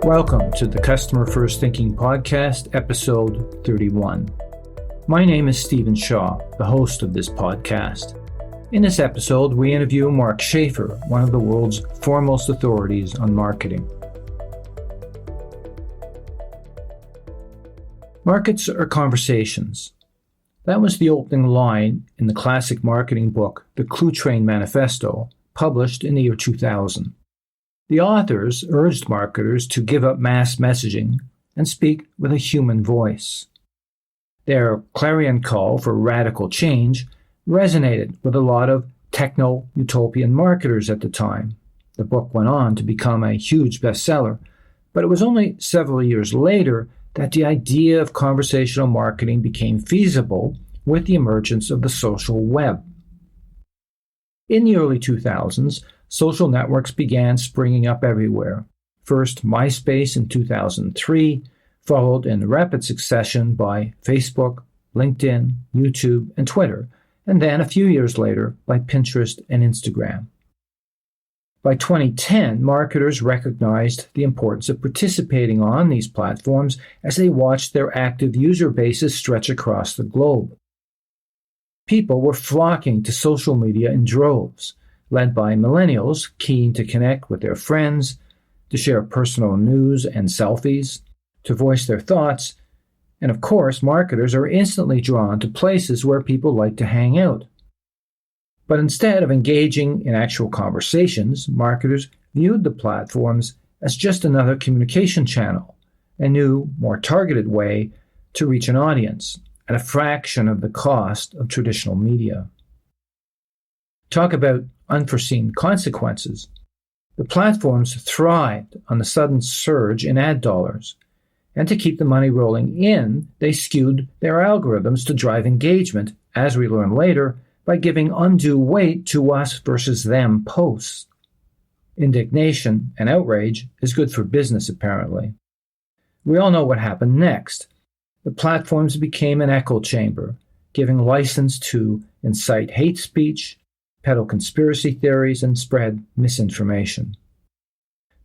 Welcome to the Customer First Thinking Podcast, episode 31. My name is Stephen Shaw, the host of this podcast. In this episode, we interview Mark Schaefer, one of the world's foremost authorities on marketing. Markets are conversations. That was the opening line in the classic marketing book, The Clue Train Manifesto, published in the year 2000. The authors urged marketers to give up mass messaging and speak with a human voice. Their clarion call for radical change resonated with a lot of techno-utopian marketers at the time. The book went on to become a huge bestseller, but it was only several years later that the idea of conversational marketing became feasible with the emergence of the social web. In the early 2000s, social networks began springing up everywhere. First, MySpace in 2003, followed in rapid succession by Facebook, LinkedIn, YouTube, and Twitter, and then a few years later by Pinterest and Instagram. By 2010, marketers recognized the importance of participating on these platforms as they watched their active user bases stretch across the globe. People were flocking to social media in droves, led by millennials keen to connect with their friends, to share personal news and selfies, to voice their thoughts, and of course, marketers are instantly drawn to places where people like to hang out. But instead of engaging in actual conversations, marketers viewed the platforms as just another communication channel, a new, more targeted way to reach an audience at a fraction of the cost of traditional media. Talk about unforeseen consequences. The platforms thrived on the sudden surge in ad dollars, and to keep the money rolling in, they skewed their algorithms to drive engagement, as we learn later, by giving undue weight to us versus them posts. Indignation and outrage is good for business, apparently. We all know what happened next. The platforms became an echo chamber, giving license to incite hate speech, peddle conspiracy theories, and spread misinformation.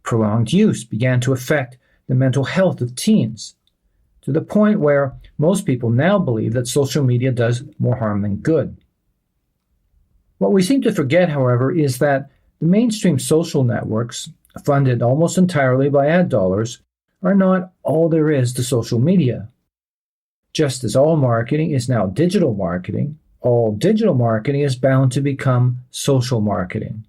Prolonged use began to affect the mental health of teens, to the point where most people now believe that social media does more harm than good. What we seem to forget, however, is that the mainstream social networks, funded almost entirely by ad dollars, are not all there is to social media. Just as all marketing is now digital marketing, all digital marketing is bound to become social marketing.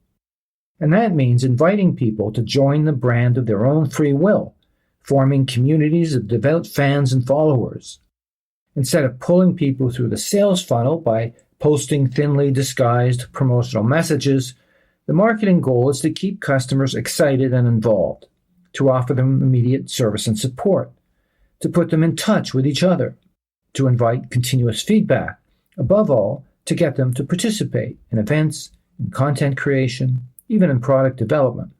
And that means inviting people to join the brand of their own free will, forming communities of devout fans and followers. Instead of pulling people through the sales funnel by posting thinly disguised promotional messages, the marketing goal is to keep customers excited and involved, to offer them immediate service and support, to put them in touch with each other, to invite continuous feedback, above all, to get them to participate in events, in content creation, even in product development.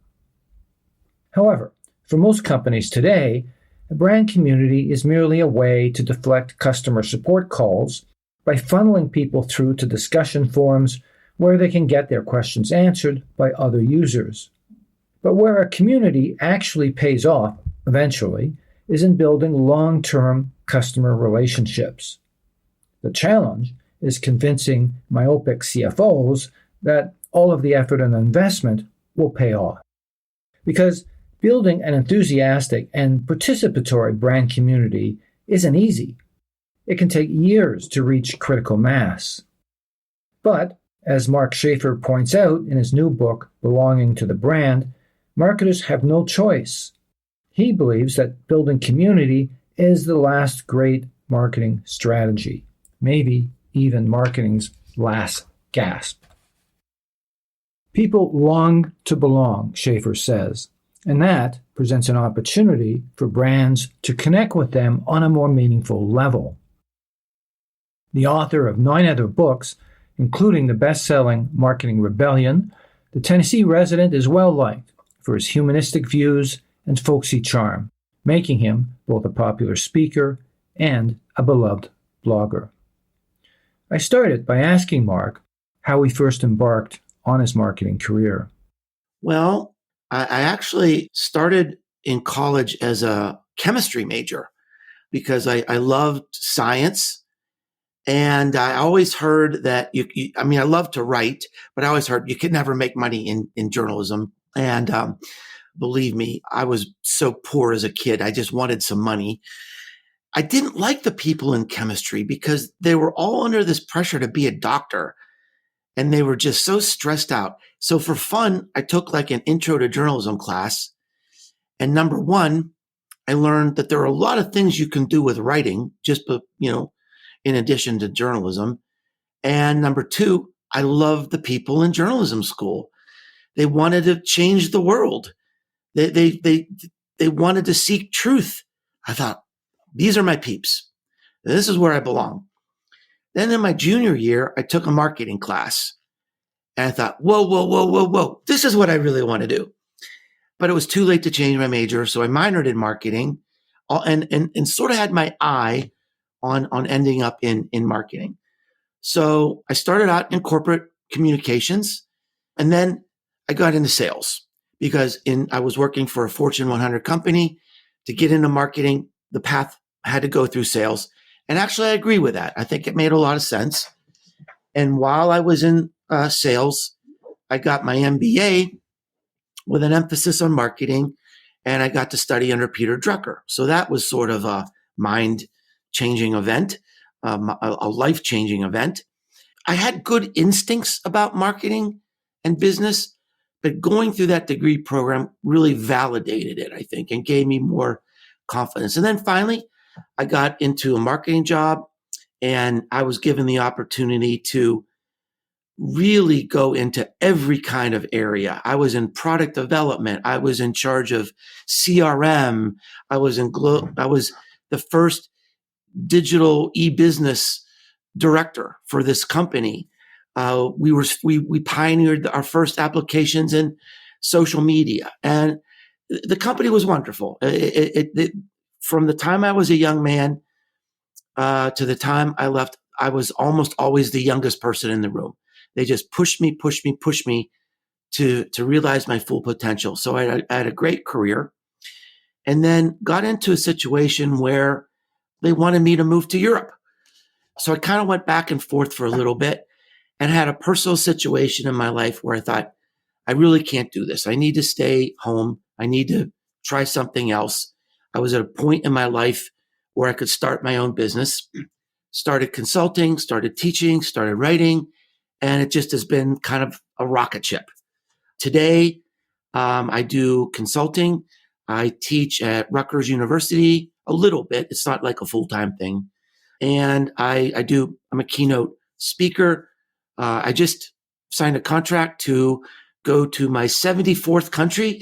However, for most companies today, a brand community is merely a way to deflect customer support calls by funneling people through to discussion forums where they can get their questions answered by other users. But where a community actually pays off, eventually, is in building long-term customer relationships. The challenge is convincing myopic CFOs that all of the effort and investment will pay off. Because building an enthusiastic and participatory brand community isn't easy. It can take years to reach critical mass. But, as Mark Schaefer points out in his new book, Belonging to the Brand, marketers have no choice. He believes that building community is the last great marketing strategy, maybe even marketing's last gasp. People long to belong, Schaefer says, and that presents an opportunity for brands to connect with them on a more meaningful level. The author of 9 other books, including the best-selling Marketing Rebellion, the Tennessee resident is well-liked for his humanistic views and folksy charm, making him both a popular speaker and a beloved blogger. I started by asking Mark how he first embarked on his marketing career. Well, I actually started in college as a chemistry major because I loved science. And I always heard that I mean, I love to write, but I always heard you could never make money in journalism. And believe me, I was so poor as a kid. I just wanted some money. I didn't like the people in chemistry because they were all under this pressure to be a doctor and they were just so stressed out. So for fun, I took like an intro to journalism class. And number one, I learned that there are a lot of things you can do with writing, just, in addition to journalism. And number two, I loved the people in journalism school. They wanted to change the world. They wanted to seek truth. I thought, these are my peeps. This is where I belong. Then in my junior year, I took a marketing class and I thought, whoa. This is what I really want to do. But it was too late to change my major. So I minored in marketing and sort of had my eye on ending up in marketing. So I started out in corporate communications and then I got into sales because I was working for a Fortune 100 company. To get into marketing, the path had to go through sales. And actually, I agree with that. I think it made a lot of sense. And while I was in sales, I got my MBA with an emphasis on marketing, and I got to study under Peter Drucker. So that was sort of a mind-changing event, a life-changing event. I had good instincts about marketing and business, but going through that degree program really validated it, I think, and gave me more confidence. And then finally, I got into a marketing job and I was given the opportunity to really go into every kind of area. I was in product development. I was in charge of CRM. I was the first digital e-business director for this company. We pioneered our first applications in social media, and the company was wonderful. From the time I was a young man to the time I left, I was almost always the youngest person in the room. They just pushed me to realize my full potential. So I had a great career, and then got into a situation where they wanted me to move to Europe. So I kind of went back and forth for a little bit and had a personal situation in my life where I thought, I really can't do this. I need to stay home. I need to try something else. I was at a point in my life where I could start my own business, started consulting, started teaching, started writing, and it just has been kind of a rocket ship. Today, I do consulting. I teach at Rutgers University a little bit. It's not like a full-time thing. And I'm a keynote speaker. I just signed a contract to go to my 74th country.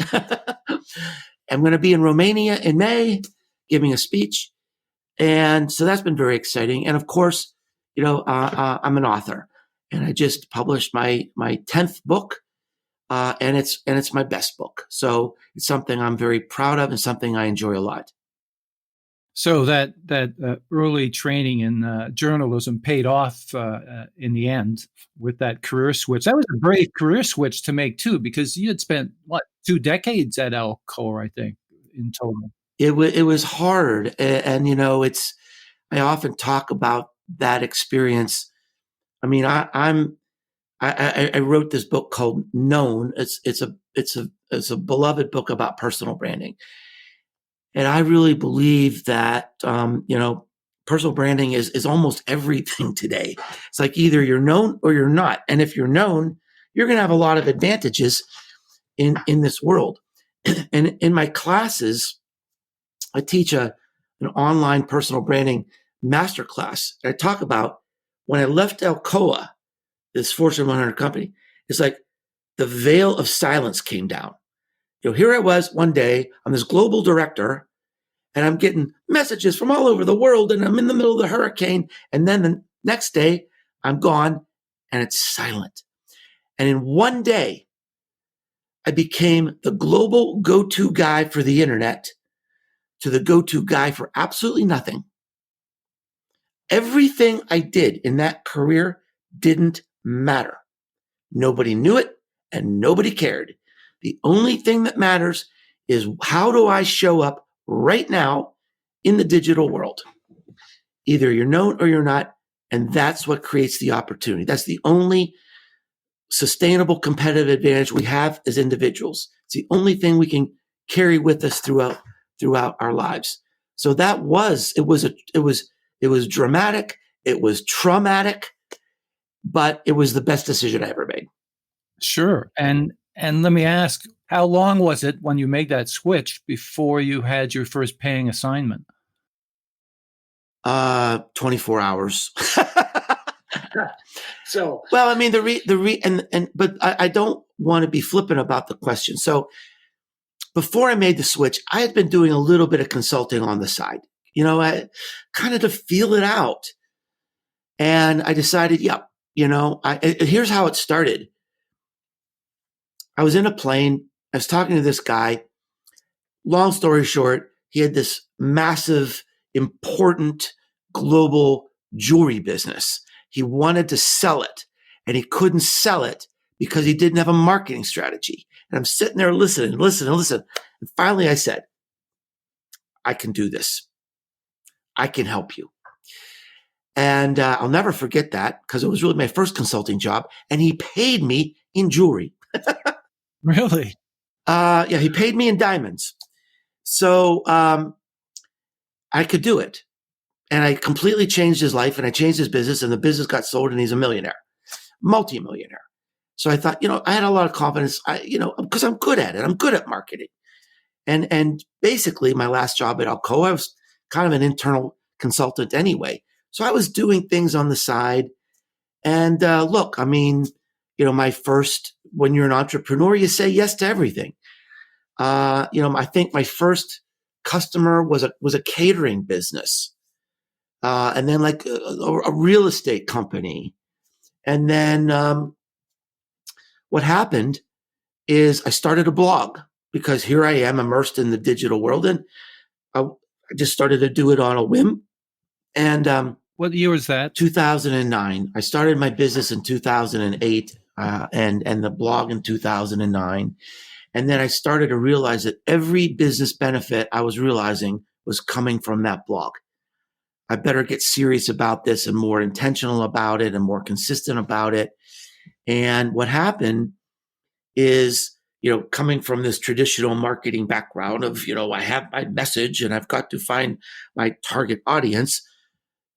I'm going to be in Romania in May, giving a speech. And so that's been very exciting. And of course, I'm an author, and I just published my 10th book. And it's my best book. So it's something I'm very proud of and something I enjoy a lot. So that early training in journalism paid off in the end with that career switch. That was a brave career switch to make too, because you had spent 2 decades at Alcoa, I think, in total. It was hard, and I often talk about that experience. I mean, I wrote this book called Known. It's a beloved book about personal branding. And I really believe that, personal branding is almost everything today. It's like either you're known or you're not. And if you're known, you're going to have a lot of advantages in this world. And in my classes, I teach an online personal branding masterclass. I talk about when I left Alcoa, this Fortune 100 company, it's like the veil of silence came down. Here I was one day, I'm this global director, and I'm getting messages from all over the world, and I'm in the middle of the hurricane. And then the next day, I'm gone, and it's silent. And in one day, I became the global go-to guy for the internet to the go-to guy for absolutely nothing. Everything I did in that career didn't matter. Nobody knew it, and nobody cared. The only thing that matters is how do I show up right now in the digital world? Either you're known or you're not. And that's what creates the opportunity. That's the only sustainable competitive advantage we have as individuals. It's the only thing we can carry with us throughout our lives. So it was dramatic. It was traumatic, but it was the best decision I ever made. Sure. And let me ask, how long was it when you made that switch before you had your first paying assignment? 24 hours. So, well, I mean, but I don't want to be flippant about the question. So before I made the switch, I had been doing a little bit of consulting on the side, I kind of to feel it out. And I decided, here's how it started. I was in a plane. I was talking to this guy. Long story short, he had this massive, important global jewelry business. He wanted to sell it, and he couldn't sell it because he didn't have a marketing strategy. And I'm sitting there listening. And finally I said, I can do this. I can help you. And I'll never forget that because it was really my first consulting job. And he paid me in jewelry. Really? Yeah, he paid me in diamonds. So I could do it. And I completely changed his life, and I changed his business, and the business got sold, and he's a millionaire, multi-millionaire. So I thought, I had a lot of confidence, because I'm good at it. I'm good at marketing. And basically my last job at Alcoa, I was kind of an internal consultant anyway. So I was doing things on the side. And look, I mean, when you're an entrepreneur, you say yes to everything. I think my first customer was a catering business. And then like a real estate company. And then what happened is I started a blog because here I am immersed in the digital world. And I just started to do it on a whim. And what year was that? 2009. I started my business in 2008 and the blog in 2009. And then I started to realize that every business benefit I was realizing was coming from that blog. I better get serious about this and more intentional about it and more consistent about it. And what happened is, coming from this traditional marketing background of, I have my message and I've got to find my target audience,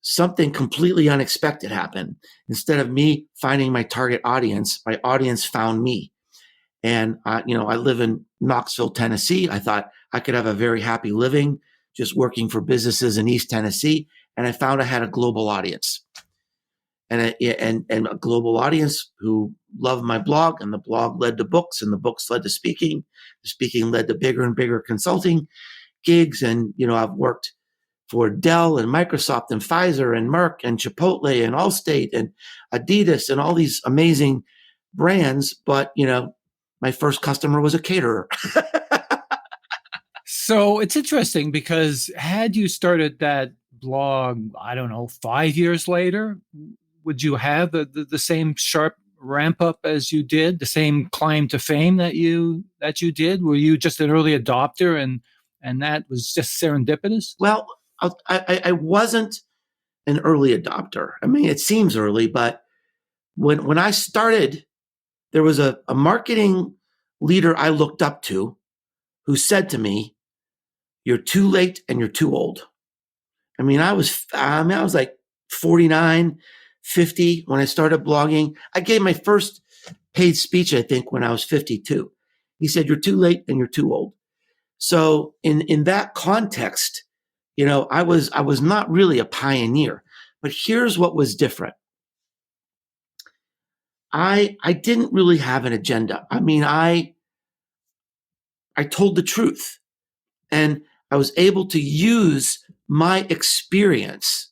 something completely unexpected happened. Instead of me finding my target audience, my audience found me. And, I live in Knoxville, Tennessee. I thought I could have a very happy living just working for businesses in East Tennessee. And I found I had a global audience and a global audience who loved my blog, and the blog led to books, and the books led to speaking. The speaking led to bigger and bigger consulting gigs. And, I've worked for Dell and Microsoft and Pfizer and Merck and Chipotle and Allstate and Adidas and all these amazing brands. But, my first customer was a caterer. So it's interesting because had you started that blog, I don't know, 5 years later, would you have the same sharp ramp up as you did, the same climb to fame that you did? Were you just an early adopter and that was just serendipitous? Well, I wasn't an early adopter. I mean, it seems early, but when I started, there was a marketing leader I looked up to who said to me, "You're too late and you're too old." I mean, I was like 49, 50 when I started blogging. I gave my first paid speech, I think, when I was 52. He said, "You're too late and you're too old." So in that context, I was not really a pioneer, but here's what was different. I didn't really have an agenda. I mean, I told the truth, and I was able to use my experience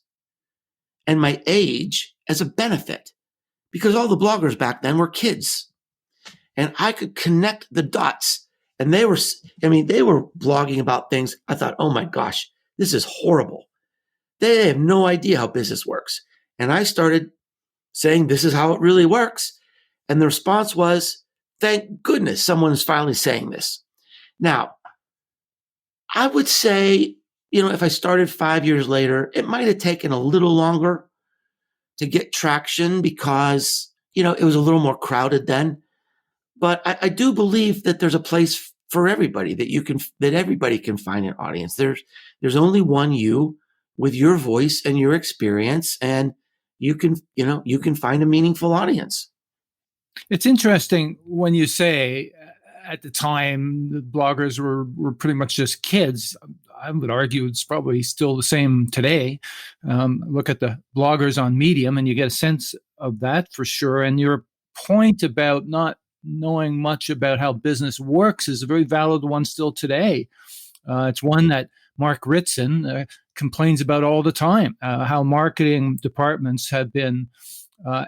and my age as a benefit because all the bloggers back then were kids, and I could connect the dots. And they were blogging about things. I thought, oh my gosh, this is horrible. They have no idea how business works. And I started saying, this is how it really works. And the response was, thank goodness someone is finally saying this. Now, I would say, if I started 5 years later, it might have taken a little longer to get traction because, it was a little more crowded then. But I do believe that there's a place for everybody that everybody can find an audience. There's only one you with your voice and your experience, and you can find a meaningful audience. It's interesting when you say at the time the bloggers were pretty much just kids. I would argue it's probably still the same today. Look at the bloggers on Medium and you get a sense of that for sure. And your point about not knowing much about how business works is a very valid one still today. It's one that Mark Ritson complains about all the time, how marketing departments have been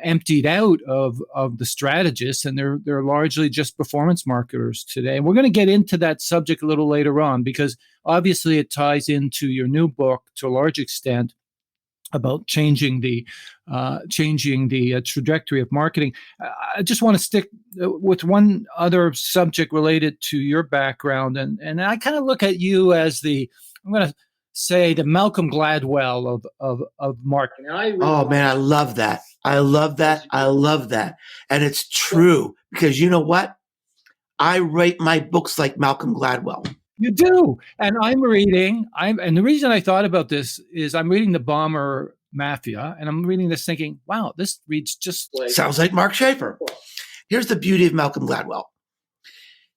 emptied out of the strategists, and they're largely just performance marketers today. And we're going to get into that subject a little later on because obviously it ties into your new book to a large extent about changing the trajectory of marketing. I just want to stick with one other subject related to your background, and I kind of look at you as I'm going to say the Malcolm Gladwell of marketing. Oh man, I love that. I love that. I love that. And it's true because you know what? I write my books like Malcolm Gladwell. You do. And and the reason I thought about this is I'm reading The Bomber Mafia, and I'm reading this thinking, wow, this reads just like... Sounds like Mark Schaefer. Here's the beauty of Malcolm Gladwell.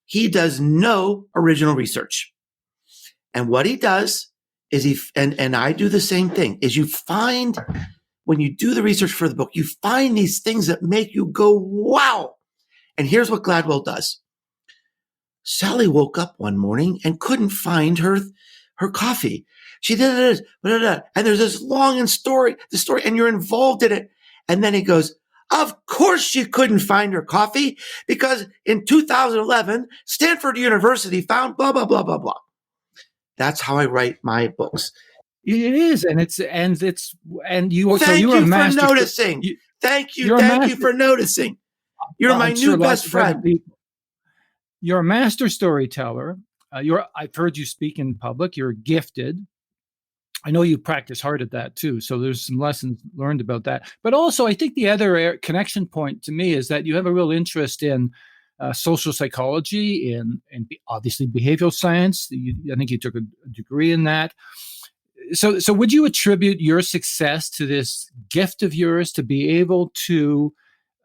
He does no original research. And what he does is and I do the same thing, is you find, when you do the research for the book, you find these things that make you go, wow. And here's what Gladwell does. Sally woke up one morning and couldn't find her coffee. She did this, and there's this long story, and you're involved in it. And then he goes, of course she couldn't find her coffee because in 2011, Stanford University found blah, blah, blah, blah, blah. That's how I write my books. It is, and you. Thank you for noticing. Thank you for noticing. You're my new best friend. You're a master storyteller. I've heard you speak in public. You're gifted. I know you practice hard at that too. So there's some lessons learned about that. But also, I think the other connection point to me is that you have a real interest in social psychology, and obviously behavioral science. I think you took a degree in that. So would you attribute your success to this gift of yours to be able to,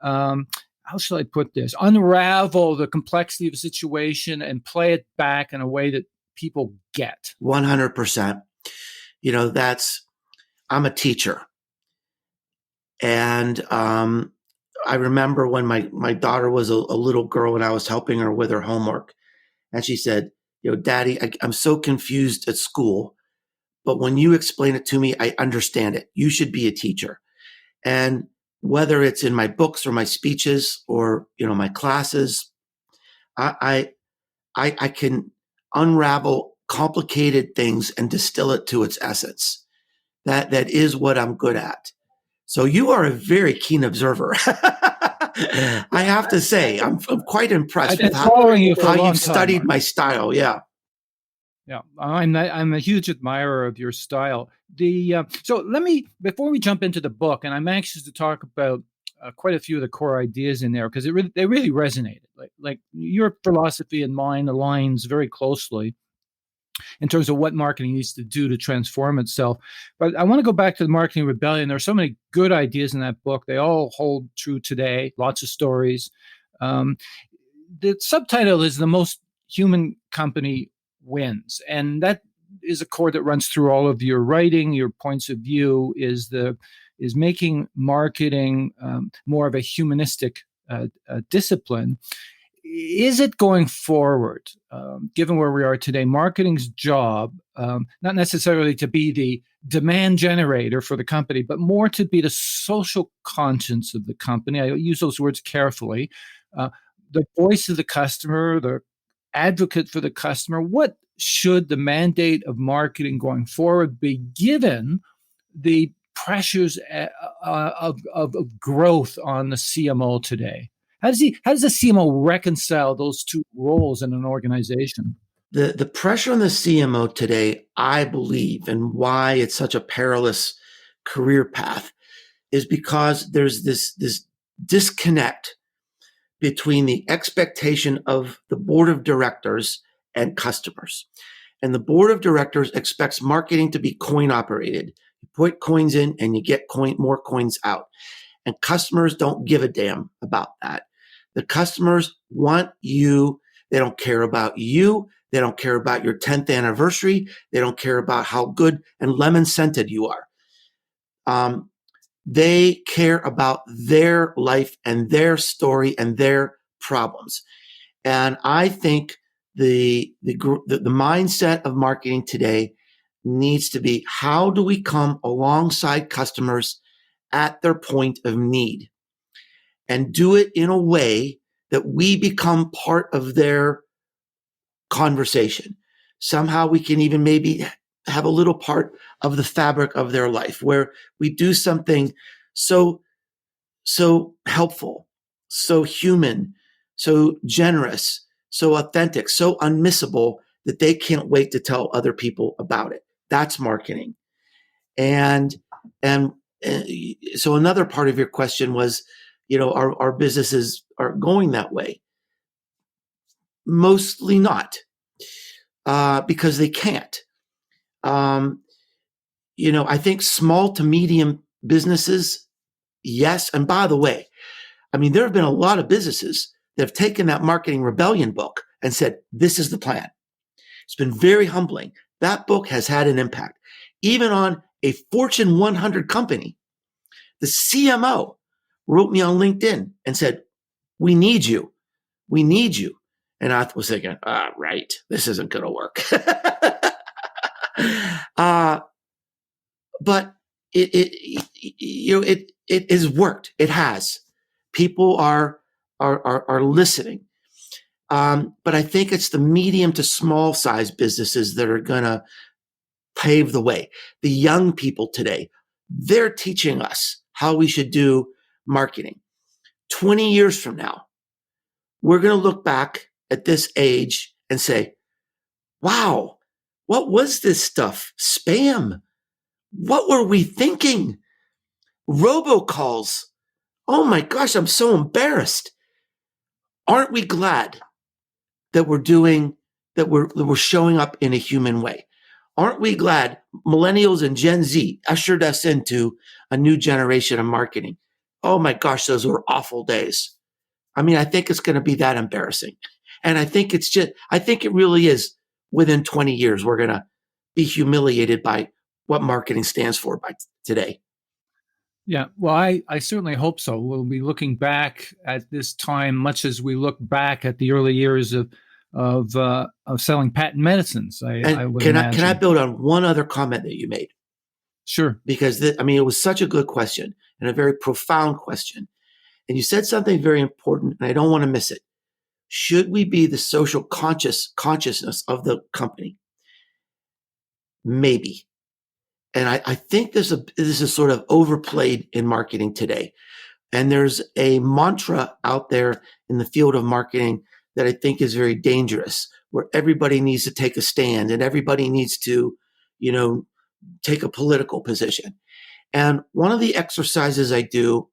how shall I put this, unravel the complexity of a situation and play it back in a way that people get? 100%. I'm a teacher. And I remember when my daughter was a little girl and I was helping her with her homework. And she said, Daddy, I'm so confused at school, but when you explain it to me, I understand it. You should be a teacher. And whether it's in my books or my speeches or, my classes, I can unravel complicated things and distill it to its essence. That is what I'm good at. So you are a very keen observer. I have to say, I'm quite impressed with how you've studied my style. Yeah. Yeah, I'm a huge admirer of your style. So before we jump into the book, and I'm anxious to talk about quite a few of the core ideas in there because they really resonated. Like your philosophy and mine aligns very closely in terms of what marketing needs to do to transform itself. But I want to go back to the Marketing Rebellion. There are so many good ideas in that book. They all hold true today. Lots of stories. The subtitle is "The Most Human Company Wins," and that is a core that runs through all of your writing. Your points of view is making marketing more of a humanistic discipline. Is it going forward, given where we are today, marketing's job, not necessarily to be the demand generator for the company, but more to be the social conscience of the company? I use those words carefully. The voice of the customer, the advocate for the customer. What should the mandate of marketing going forward be, given the pressures of growth on the CMO today? How does the CMO reconcile those two roles in an organization? The pressure on the CMO today, I believe, and why it's such a perilous career path is because there's this disconnect between the expectation of the board of directors and customers. And the board of directors expects marketing to be coin operated. You put coins in and you get more coins out. And customers don't give a damn about that. The customers want you. They don't care about you. They don't care about your 10th anniversary. They don't care about how good and lemon scented you are. They care about their life and their story and their problems. And I think the mindset of marketing today needs to be, how do we come alongside customers at their point of need and do it in a way that we become part of their conversation. Somehow we can even maybe have a little part of the fabric of their life where we do something so helpful, so human, so generous, so authentic, so unmissable that they can't wait to tell other people about it. That's marketing. And so another part of your question was, our businesses are going that way. Mostly not, because they can't. I think small to medium businesses, yes. And by the way, there have been a lot of businesses that have taken that Marketing Rebellion book and said, this is the plan. It's been very humbling. That book has had an impact. Even on a Fortune 100 company, the CMO wrote me on LinkedIn and said, we need you. We need you. And I was thinking, right, this isn't going to work. But it has worked. It has. People are listening. But I think it's the medium to small size businesses that are going to pave the way. The young people today, they're teaching us how we should do marketing. 20 years from now, we're going to look back at this age and say, wow, what was this stuff? Spam. What were we thinking? Robocalls. Oh my gosh, I'm so embarrassed. Aren't we glad that we're showing up in a human way? Aren't we glad millennials and Gen Z ushered us into a new generation of marketing? Oh my gosh, those were awful days. I think it's going to be that embarrassing. And I think it really is within 20 years, we're going to be humiliated by what marketing stands for by today. Yeah, well, I certainly hope so. We'll be looking back at this time, much as we look back at the early years of selling patent medicines. Can I build on one other comment that you made? Sure. Because it was such a good question and a very profound question. And you said something very important, and I don't want to miss it. Should we be the social consciousness of the company? Maybe. And I think this is sort of overplayed in marketing today. And there's a mantra out there in the field of marketing that I think is very dangerous, where everybody needs to take a stand and everybody needs to, take a political position. And one of the exercises I do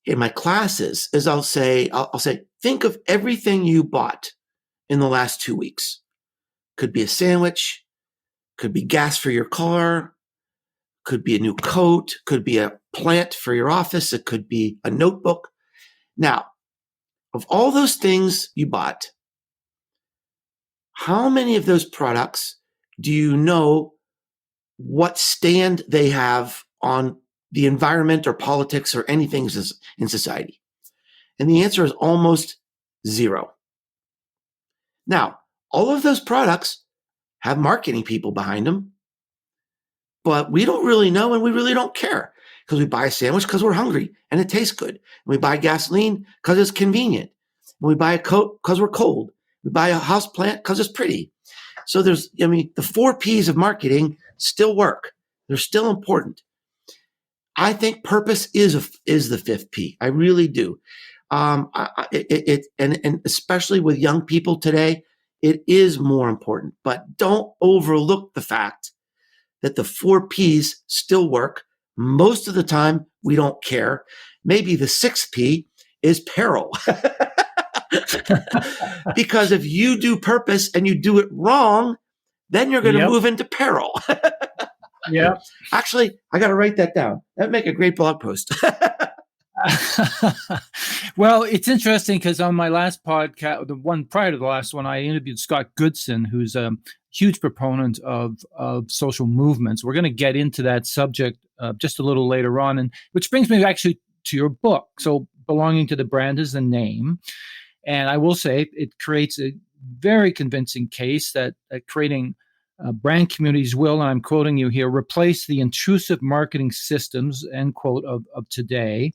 in my classes is I'll say, think of everything you bought in the last 2 weeks. Could be a sandwich, could be gas for your car, could be a new coat, could be a plant for your office, it could be a notebook. Now, of all those things you bought, how many of those products do you know what stand they have on the environment or politics or anything in society? And the answer is almost zero. Now, all of those products have marketing people behind them, but we don't really know and we really don't care, because we buy a sandwich because we're hungry and it tastes good. And we buy gasoline because it's convenient. And we buy a coat because we're cold. We buy a house plant because it's pretty. So there's, the 4 Ps of marketing still work. They're still important. I think purpose is the 5th P. I really do. And especially with young people today, It is more important, but don't overlook the fact that the 4 Ps still work. Most of the time, we don't care. Maybe the 6 P is peril. Because if you do purpose and you do it wrong, then you're going to move into peril. Yeah. Actually, I got to write that down. That'd make a great blog post. Well, it's interesting because on my last podcast, the one prior to the last one, I interviewed Scott Goodson, who's a huge proponent of social movements. We're going to get into that subject just a little later on, and which brings me actually to your book. So, belonging to the brand is the name, and I will say it creates a very convincing case that creating brand communities will, and I'm quoting you here, replace the intrusive marketing systems, end quote, of today.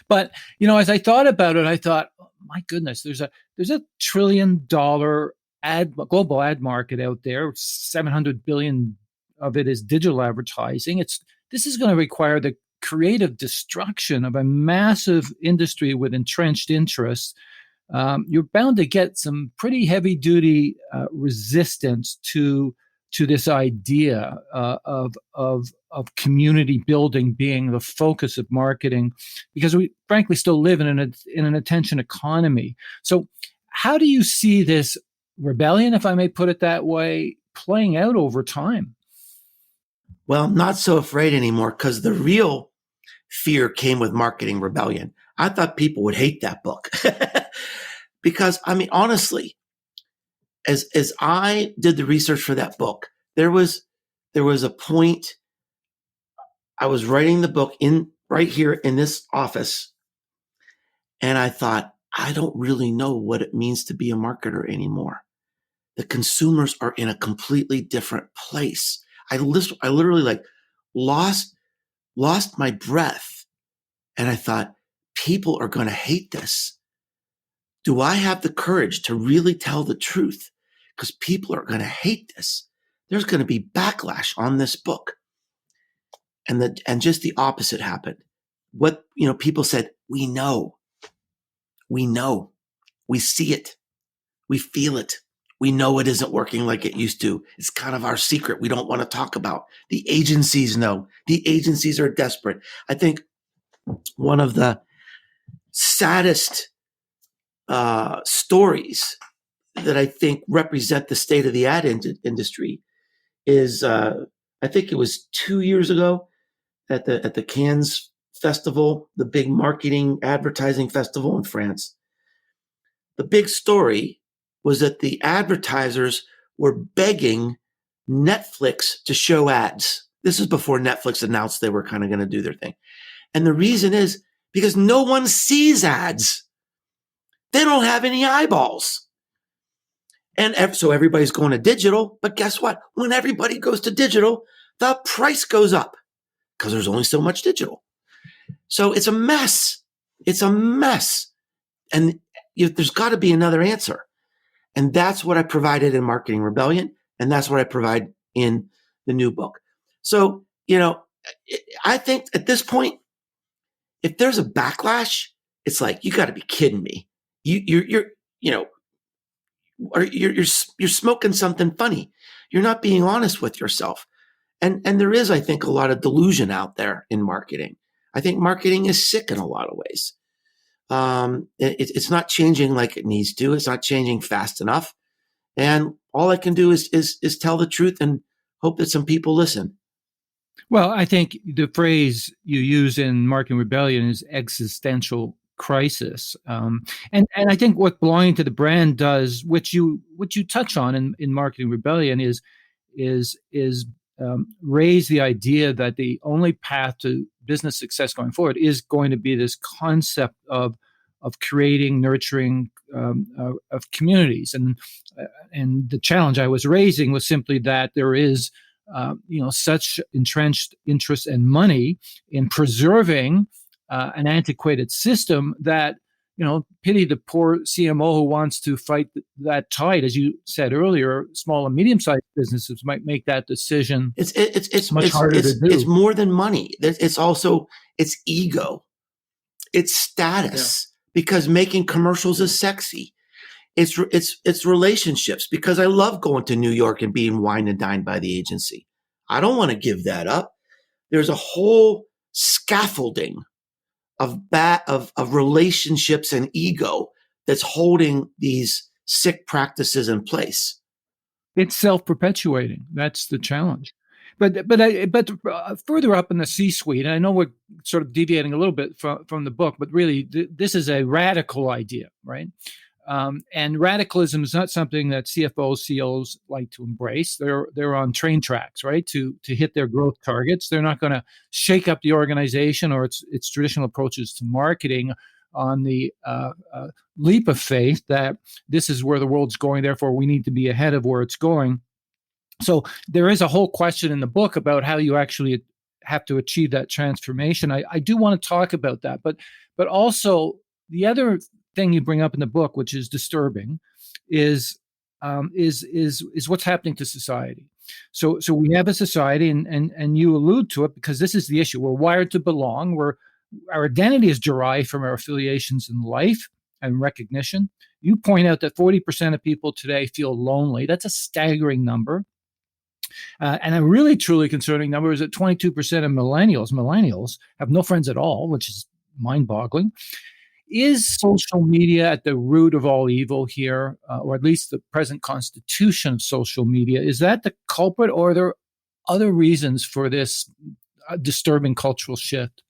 But, as I thought about it, I thought, oh, my goodness, there's a $1 trillion global ad market out there. 700 billion of it is digital advertising. This is going to require the creative destruction of a massive industry with entrenched interests. You're bound to get some pretty heavy duty resistance to this idea of community building being the focus of marketing, because we frankly still live in an attention economy. So how do you see this rebellion, if I may put it that way, playing out over time? Well, not so afraid anymore, because the real fear came with Marketing Rebellion. I thought people would hate that book because, honestly, as I did the research for that book, there was a point. I was writing the book right here in this office, and I thought, I don't really know what it means to be a marketer anymore. The consumers are in a completely different place. I literally lost my breath, and I thought, people are going to hate this. Do I have the courage to really tell the truth? Because people are going to hate this. There's going to be backlash on this book. And just the opposite happened. What, people said, we know, we see it, we feel it. We know it isn't working like it used to. It's kind of our secret we don't want to talk about. The agencies know. The agencies are desperate. I think one of the saddest stories that I think represent the state of the ad industry is, I think it was 2 years ago at the Cannes Festival, the big marketing advertising festival in France. The big story was that the advertisers were begging Netflix to show ads. This is before Netflix announced they were kind of going to do their thing. And the reason is because no one sees ads. They don't have any eyeballs. And so everybody's going to digital. But guess what? When everybody goes to digital, the price goes up because there's only so much digital. So it's a mess. It's a mess. And there's got to be another answer. And that's what I provided in Marketing Rebellion. And that's what I provide in the new book. So, I think at this point, if there's a backlash, it's like, you got to be kidding me. You're smoking something funny. You're not being honest with yourself. And there is, I think, a lot of delusion out there in marketing. I think marketing is sick in a lot of ways. It's not changing like it needs to. It's not changing fast enough. And all I can do is tell the truth and hope that some people listen. Well, I think the phrase you use in Marketing Rebellion is existential crisis. And I think what belonging to the brand does, which you touch on in Marketing Rebellion, is raise the idea that the only path to business success going forward is going to be this concept of creating, nurturing of communities. And the challenge I was raising was simply that there is such entrenched interest and money in preserving an antiquated system that, pity the poor CMO who wants to fight that tide. As you said earlier, small and medium-sized businesses might make that decision. It's much harder to do. It's more than money. It's also, it's ego. It's status, because making commercials is sexy. It's relationships, because I love going to New York and being wined and dined by the agency. I don't want to give that up. There's a whole scaffolding of relationships and ego that's holding these sick practices in place. It's self-perpetuating. That's the challenge. But further up in the C-suite, and I know we're sort of deviating a little bit from the book, but really this is a radical idea, right? And radicalism is not something that CFOs, CEOs like to embrace. They're on train tracks, right, to hit their growth targets. They're not going to shake up the organization or its traditional approaches to marketing on the leap of faith that this is where the world's going, therefore we need to be ahead of where it's going. So there is a whole question in the book about how you actually have to achieve that transformation. I do want to talk about that, but also the other thing you bring up in the book, which is disturbing, is what's happening to society. So we have a society, and you allude to it because this is the issue. We're wired to belong. Our identity is derived from our affiliations in life and recognition. You point out that 40% of people today feel lonely. That's a staggering number. And a really, truly concerning number is that 22% of millennials have no friends at all, which is mind-boggling. Is social media at the root of all evil here, or at least the present constitution of social media? Is that the culprit, or are there other reasons for this disturbing cultural shift?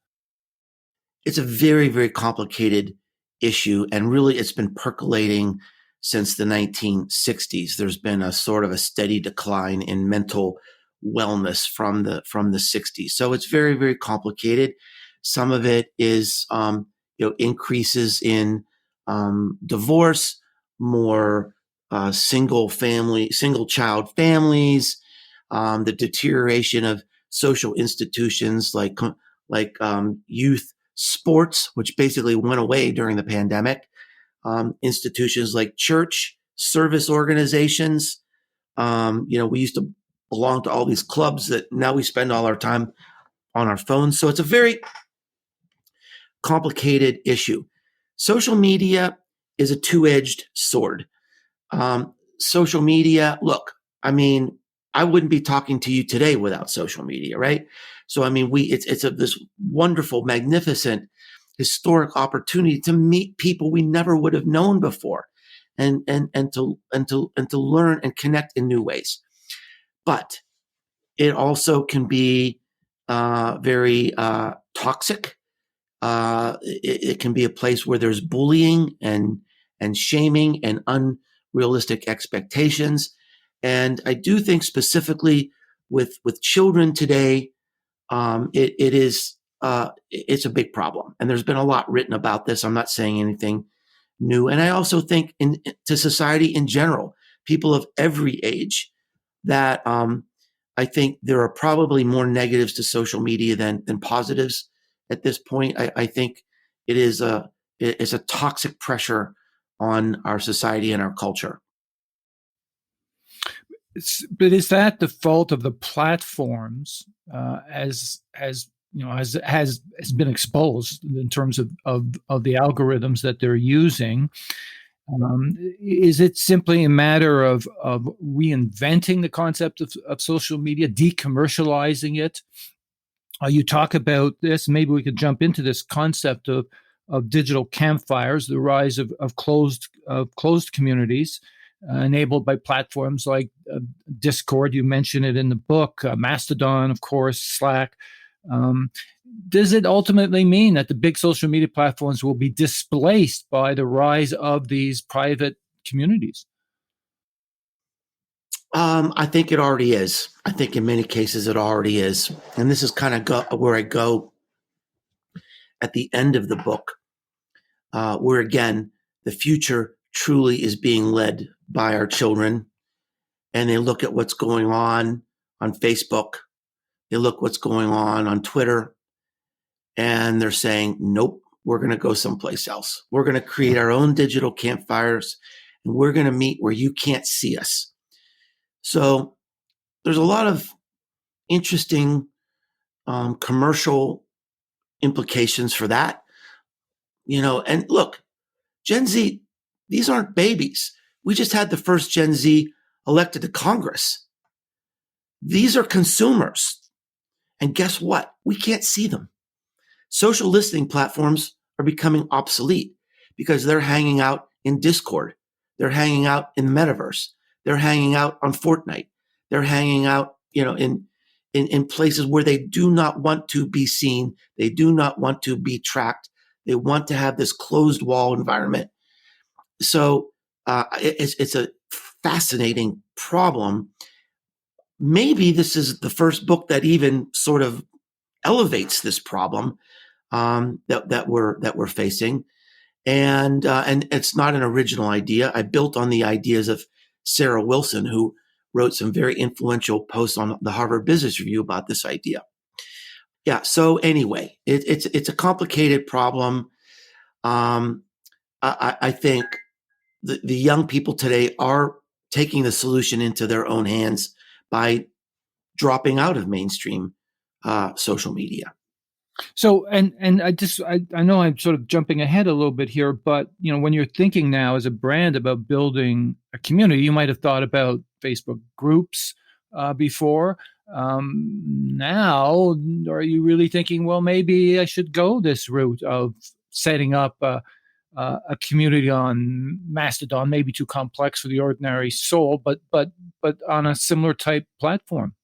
It's a very, very complicated issue, and really it's been percolating since the 1960s. There's been a sort of a steady decline in mental wellness from the 60s. So it's very, very complicated. Some of it is increases in divorce, more single child families, the deterioration of social institutions like youth sports, which basically went away during the pandemic, institutions like church, service organizations. We used to belong to all these clubs that now we spend all our time on our phones. So it's a very complicated issue. Social media is a two-edged sword. Social media, look, I mean, I wouldn't be talking to you today without social media, right? So, I mean, it's this wonderful, magnificent, historic opportunity to meet people we never would have known before, and to learn and connect in new ways. But it also can be very toxic. It can be a place where there's bullying and shaming and unrealistic expectations. And I do think specifically with children today, it's a big problem. And there's been a lot written about this. I'm not saying anything new. And I also think to society in general, people of every age, that I think there are probably more negatives to social media than positives at this point. I think it's a toxic pressure on our society and our culture. But is that the fault of the platforms, as has been exposed in terms of the algorithms that they're using? Is it simply a matter of reinventing the concept of social media, decommercializing it? You talk about this. Maybe we could jump into this concept of digital campfires, the rise of closed communities enabled by platforms like Discord. You mention it in the book, Mastodon, of course, Slack. Does it ultimately mean that the big social media platforms will be displaced by the rise of these private communities? I think it already is. I think in many cases it already is. And this is kind of where I go at the end of the book, where again, the future truly is being led by our children. And they look at what's going on Facebook. They look what's going on Twitter. And they're saying, nope, we're going to go someplace else. We're going to create our own digital campfires, and we're going to meet where you can't see us. So there's a lot of interesting commercial implications for that. And look, Gen Z, these aren't babies. We just had the first Gen Z elected to Congress. These are consumers. And guess what? We can't see them. Social listening platforms are becoming obsolete because they're hanging out in Discord. They're hanging out in the metaverse. They're hanging out on Fortnite. They're hanging out, in places where they do not want to be seen. They do not want to be tracked. They want to have this closed wall environment. So it's a fascinating problem. Maybe this is the first book that even sort of elevates this problem that we're facing, and it's not an original idea. I built on the ideas of Sarah Wilson, who wrote some very influential posts on the Harvard Business Review about this idea. Yeah. So anyway, it's a complicated problem. I think the young people today are taking the solution into their own hands by dropping out of mainstream social media. So, and I know I'm sort of jumping ahead a little bit here, but when you're thinking now as a brand about building a community, you might have thought about Facebook groups before. Now, are you really thinking, well, maybe I should go this route of setting up a community on Mastodon, maybe too complex for the ordinary soul, but on a similar type platform?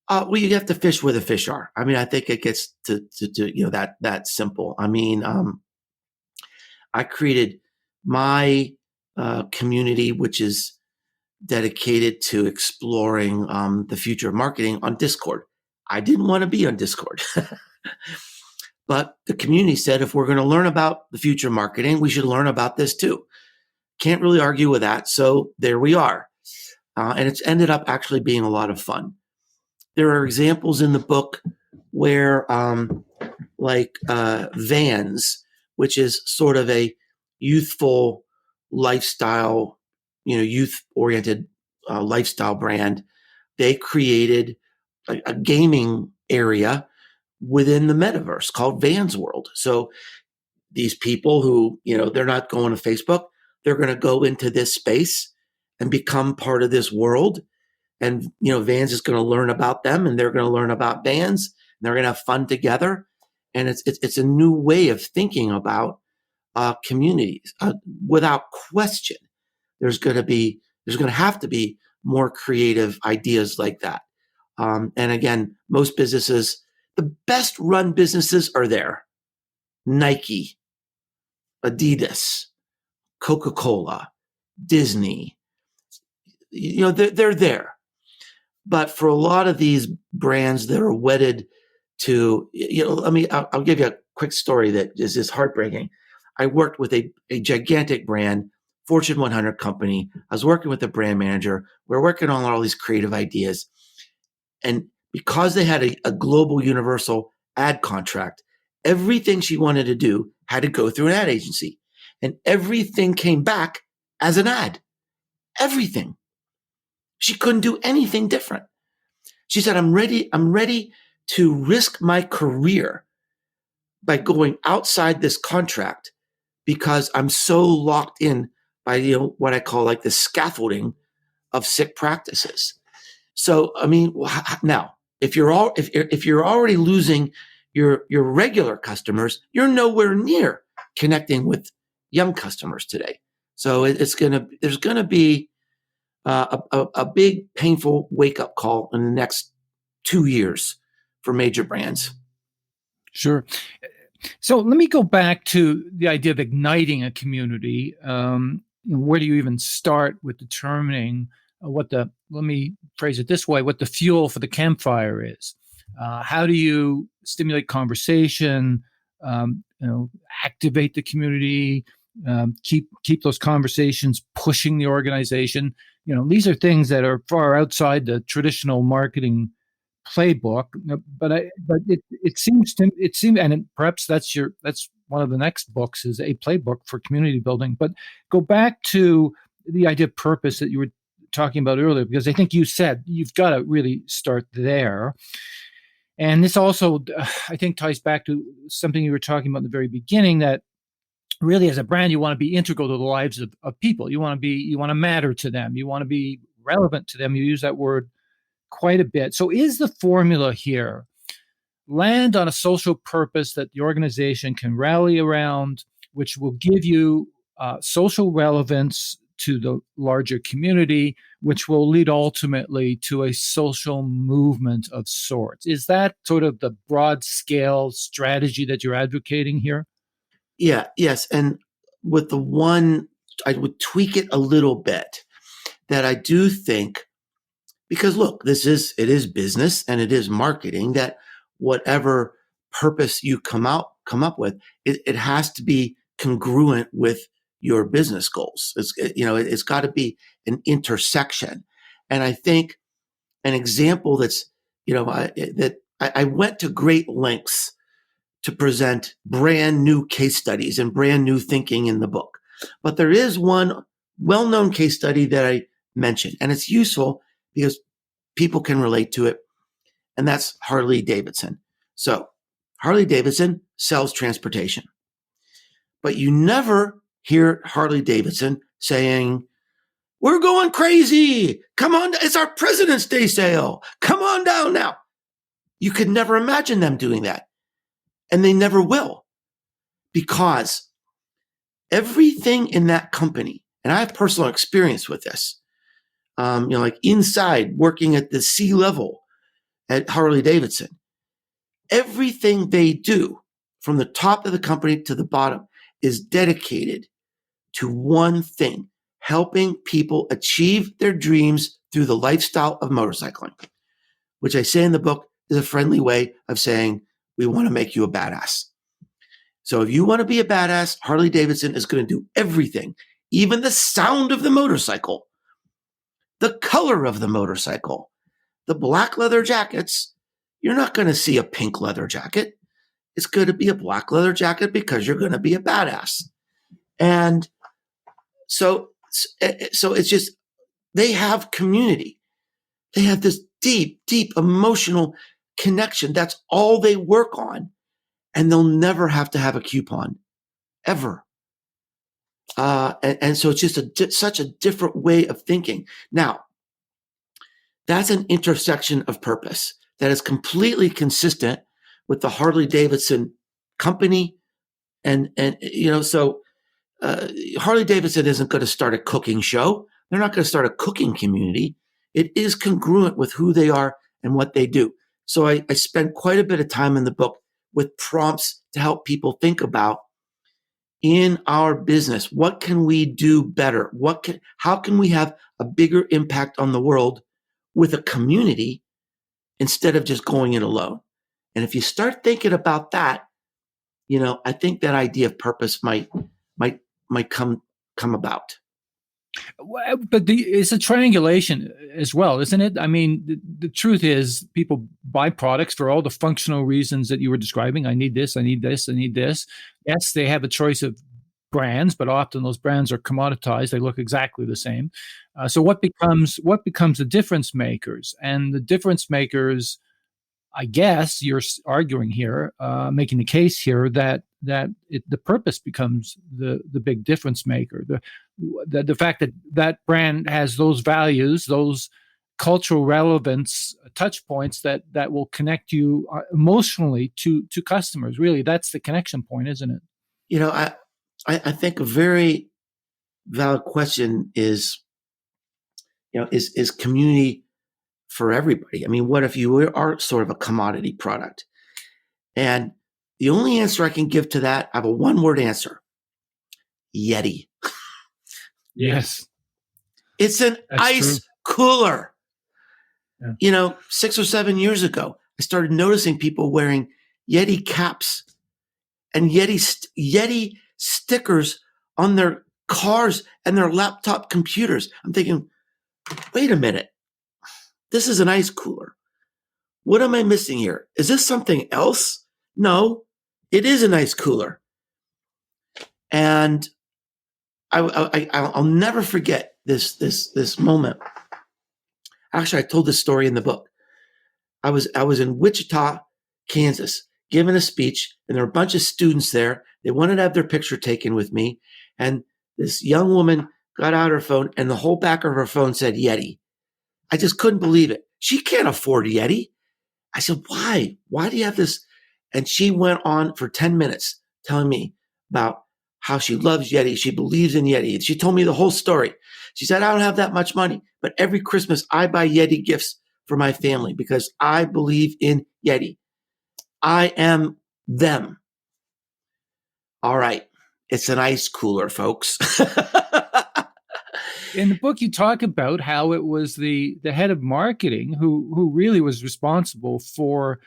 Well, you have to fish where the fish are. I mean, I think it gets to that simple. I mean, I created my community, which is dedicated to exploring the future of marketing on Discord. I didn't want to be on Discord, but the community said, if we're going to learn about the future of marketing, we should learn about this too. Can't really argue with that. So there we are. And it's ended up actually being a lot of fun. There are examples in the book where, Vans, which is sort of a youthful lifestyle, youth-oriented lifestyle brand, they created a gaming area within the metaverse called Vans World. So these people who, they're not going to Facebook, they're going to go into this space and become part of this world. And, Vans is going to learn about them, and they're going to learn about Vans, and they're going to have fun together. And it's a new way of thinking about communities. Without question, there's going to have to be more creative ideas like that. And again, most businesses, the best run businesses are there. Nike, Adidas, Coca-Cola, Disney, they're there. But for a lot of these brands that are wedded to, I'll give you a quick story that is just heartbreaking. I worked with a gigantic brand, Fortune 100 company. I was working with the brand manager. We were working on all these creative ideas. And because they had a global universal ad contract, everything she wanted to do had to go through an ad agency. And everything came back as an ad. Everything. She couldn't do anything different. She said, I'm ready to risk my career by going outside this contract because I'm so locked in by, what I call like the scaffolding of sick practices. So, I mean, now if you're already losing your regular customers, you're nowhere near connecting with young customers today. So there's going to be a big, painful wake-up call in the next 2 years for major brands. Sure. So let me go back to the idea of igniting a community. Where do you even start with determining let me phrase it this way, what the fuel for the campfire is? How do you stimulate conversation, activate the community, keep those conversations pushing the organization? These are things that are far outside the traditional marketing playbook. But it seems, and perhaps that's one of the next books is a playbook for community building. But go back to the idea of purpose that you were talking about earlier, because I think you said you've got to really start there. And this also, I think, ties back to something you were talking about in the very beginning, that really, as a brand, you want to be integral to the lives of people. You want to matter to them. You want to be relevant to them. You use that word quite a bit. So is the formula here land on a social purpose that the organization can rally around, which will give you social relevance to the larger community, which will lead ultimately to a social movement of sorts? Is that sort of the broad scale strategy that you're advocating here? Yeah, yes. And with the one, I would tweak it a little bit that I do think, because look, it is business and it is marketing, that whatever purpose you come up with, it has to be congruent with your business goals. It's got to be an intersection. And I think an example I went to great lengths to present brand new case studies and brand new thinking in the book. But there is one well-known case study that I mentioned, and it's useful because people can relate to it, and that's Harley Davidson. So Harley Davidson sells transportation, but you never hear Harley Davidson saying, "We're going crazy. Come on, it's our President's Day sale. Come on down now." You could never imagine them doing that. And they never will, because everything in that company, and I have personal experience with this, like inside working at the C level at Harley Davidson, everything they do from the top of the company to the bottom is dedicated to one thing: helping people achieve their dreams through the lifestyle of motorcycling, which I say in the book is a friendly way of saying, we want to make you a badass. So if you want to be a badass, Harley Davidson is going to do everything, even the sound of the motorcycle, the color of the motorcycle, the black leather jackets. You're not going to see a pink leather jacket. It's going to be a black leather jacket because you're going to be a badass. And so it's just, they have community. They have this deep, deep emotional connection. That's all they work on. And they'll never have to have a coupon, ever. And so it's just such a different way of thinking. Now, that's an intersection of purpose that is completely consistent with the Harley Davidson company. So Harley Davidson isn't going to start a cooking show. They're not going to start a cooking community. It is congruent with who they are and what they do. So I spend quite a bit of time in the book with prompts to help people think about, in our business, what can we do better? How can we have a bigger impact on the world with a community instead of just going it alone? And if you start thinking about that, I think that idea of purpose might come about. But it's a triangulation as well, isn't it? I mean, the truth is, people buy products for all the functional reasons that you were describing. I need this, I need this, I need this. Yes, they have a choice of brands, but often those brands are commoditized. They look exactly the same. So what becomes the difference makers? And the difference makers, I guess you're arguing here, making the case here that the purpose becomes the big difference maker. The fact that brand has those values, those cultural relevance touch points that will connect you emotionally to customers. Really, that's the connection point, isn't it? I think a very valid question is community for everybody? I mean, what if you are sort of a commodity product? And the only answer I can give to that, I have a one-word answer: Yeti. Yes. It's an ice cooler. Yeah. 6 or 7 years ago, I started noticing people wearing Yeti caps and Yeti stickers on their cars and their laptop computers. I'm thinking, wait a minute. This is an ice cooler. What am I missing here? Is this something else? No, it is an ice cooler. And I'll never forget this moment. Actually, I told this story in the book. I was in Wichita, Kansas, giving a speech, and there were a bunch of students there. They wanted to have their picture taken with me. And this young woman got out her phone, and the whole back of her phone said Yeti. I just couldn't believe it. She can't afford Yeti. I said, why? Why do you have this? And she went on for 10 minutes telling me about how she loves Yeti. She believes in Yeti. She told me the whole story. She said, I don't have that much money, but every Christmas I buy Yeti gifts for my family because I believe in Yeti. I am them. All right. It's an ice cooler, folks. In the book, you talk about how it was the head of marketing who really was responsible for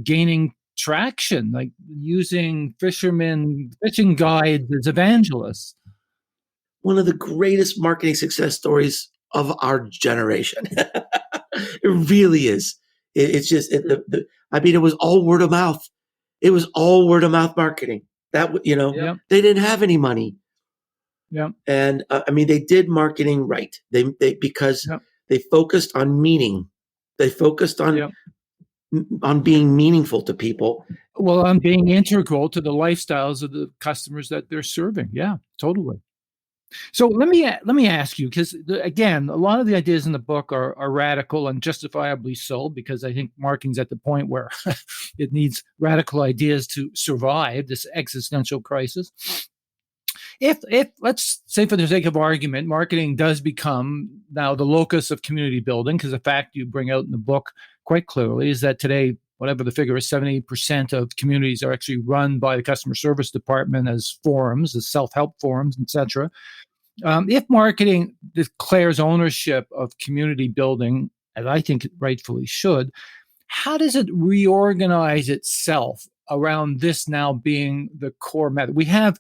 gaining traction, like using fishing guides as evangelists. One of the greatest marketing success stories of our generation. It really is. It's just, it was all word of mouth. It was all word of mouth marketing. They didn't have any money. Yeah. And they did marketing right. Because they focused on meaning. They focused on being meaningful to people. Well, on being integral to the lifestyles of the customers that they're serving. Yeah, totally. So let me ask you, because again, a lot of the ideas in the book are radical and justifiably so, because I think marketing's at the point where it needs radical ideas to survive this existential crisis. If let's say, for the sake of argument, marketing does become now the locus of community building, because the fact you bring out in the book quite clearly is that today, whatever the figure is, 70% of communities are actually run by the customer service department as forums, as self-help forums, etc. If marketing declares ownership of community building, as I think it rightfully should, how does it reorganize itself around this now being the core method? We have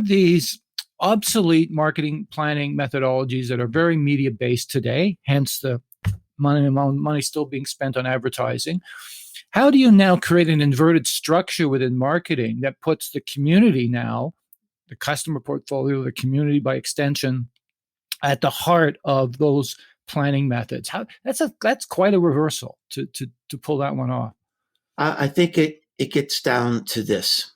these obsolete marketing planning methodologies that are very media based today, hence the money still being spent on advertising. How do you now create an inverted structure within marketing that puts the community now, the customer portfolio, the community by extension, at the heart of those planning methods? That's quite a reversal to pull that one off. I think it gets down to this: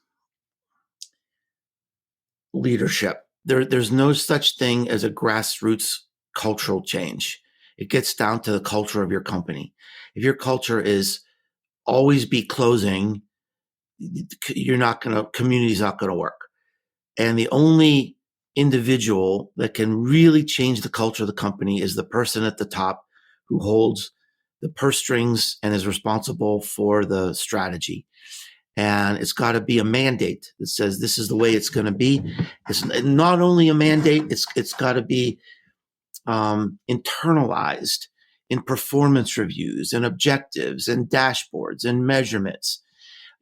leadership. There's no such thing as a grassroots cultural change. It gets down to the culture of your company. If your culture is always be closing, community's not going to work. And the only individual that can really change the culture of the company is the person at the top who holds the purse strings and is responsible for the strategy. And it's got to be a mandate that says this is the way it's going to be. It's not only a mandate, it's got to be internalized in performance reviews and objectives and dashboards and measurements.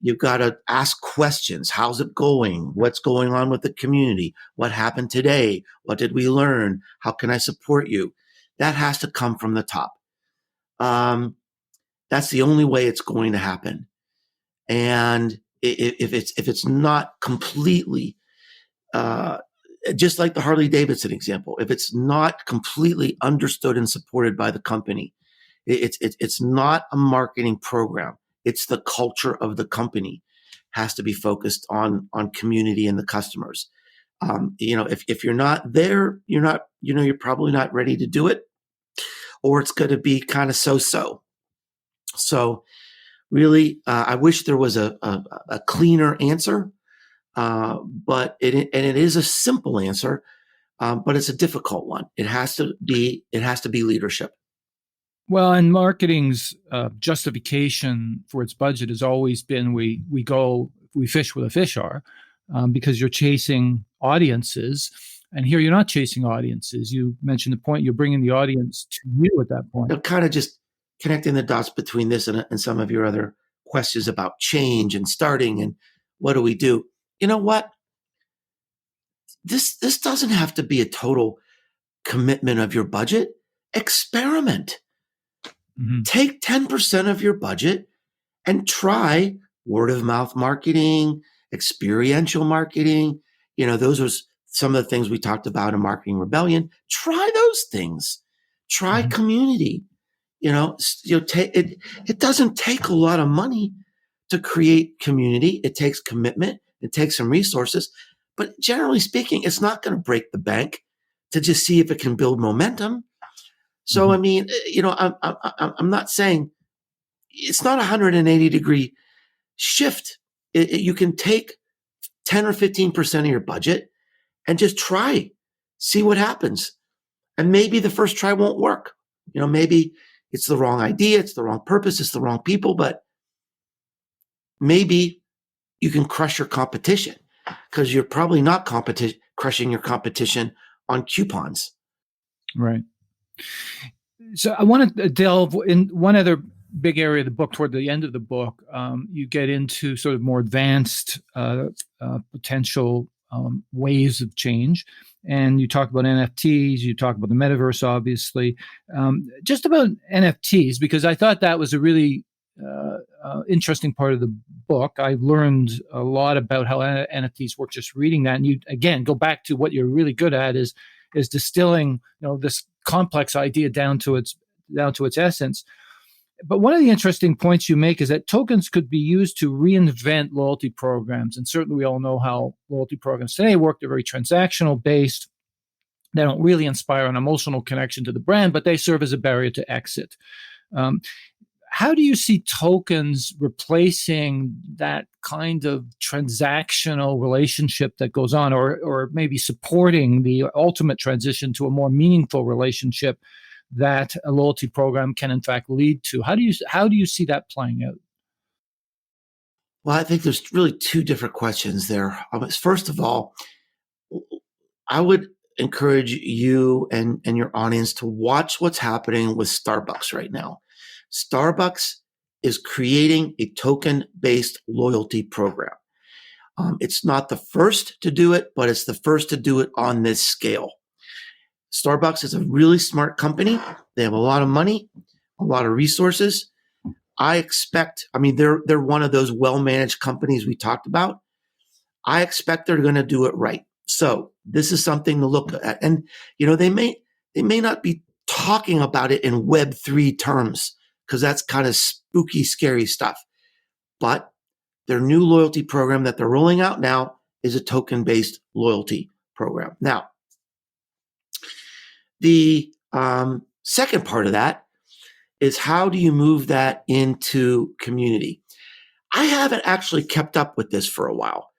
You've got to ask questions. How's it going? What's going on with the community? What happened today? What did we learn? How can I support you? That has to come from the top. That's the only way it's going to happen. And if it's not completely, just like the Harley Davidson example, if it's not completely understood and supported by the company, it's not a marketing program. It's the culture of the company has to be focused on community and the customers. If you're not there, you're probably not ready to do it, or it's going to be kind of so-so. So really, I wish there was a cleaner answer, but it is a simple answer, but it's a difficult one. It has to be leadership. Well, and marketing's justification for its budget has always been we fish where the fish are, because you're chasing audiences. And here you're not chasing audiences. You mentioned the point, you're bringing the audience to you at that point. Kind of just connecting the dots between this and some of your other questions about change and starting and what do we do? You know what? This doesn't have to be a total commitment of your budget. Experiment. Mm-hmm. Take 10% of your budget and try word of mouth marketing, experiential marketing. Those are some of the things we talked about in Marketing Rebellion. Try those things. Try mm-hmm. community. It doesn't take a lot of money to create community. It takes commitment. and take some resources. But generally speaking, it's not going to break the bank to just see if it can build momentum. So, I mean, I'm not saying it's not a 180-degree shift. You can take 10 or 15% of your budget and just try, see what happens. And maybe the first try won't work. Maybe it's the wrong idea, it's the wrong purpose, it's the wrong people, but maybe you can crush your competition because you're probably not crushing your competition on coupons. Right. So I want to delve in one other big area of the book. Toward the end of the book, you get into sort of more advanced potential ways of change. And you talk about NFTs, you talk about the metaverse, obviously. Just about NFTs, because I thought that was a really interesting part of the book. I learned a lot about how NFTs work just reading that. And you, again, go back to what you're really good at is distilling, this complex idea down to its essence. But one of the interesting points you make is that tokens could be used to reinvent loyalty programs. And certainly we all know how loyalty programs today work. They're very transactional based. They don't really inspire an emotional connection to the brand, but they serve as a barrier to exit. How do you see tokens replacing that kind of transactional relationship that goes on, or maybe supporting the ultimate transition to a more meaningful relationship that a loyalty program can in fact lead to? How do you see that playing out? Well, I think there's really two different questions there. First of all, I would encourage you and your audience to watch what's happening with Starbucks right now. Starbucks is creating a token-based loyalty program. It's not the first to do it, but it's the first to do it on this scale. Starbucks is a really smart company. They have a lot of money, a lot of resources. They're one of those well-managed companies we talked about. I expect they're going to do it right. So this is something to look at. And, they may not be talking about it in Web3 terms, because that's kind of spooky, scary stuff. But their new loyalty program that they're rolling out now is a token-based loyalty program. Now, the second part of that is, how do you move that into community? I haven't actually kept up with this for a while,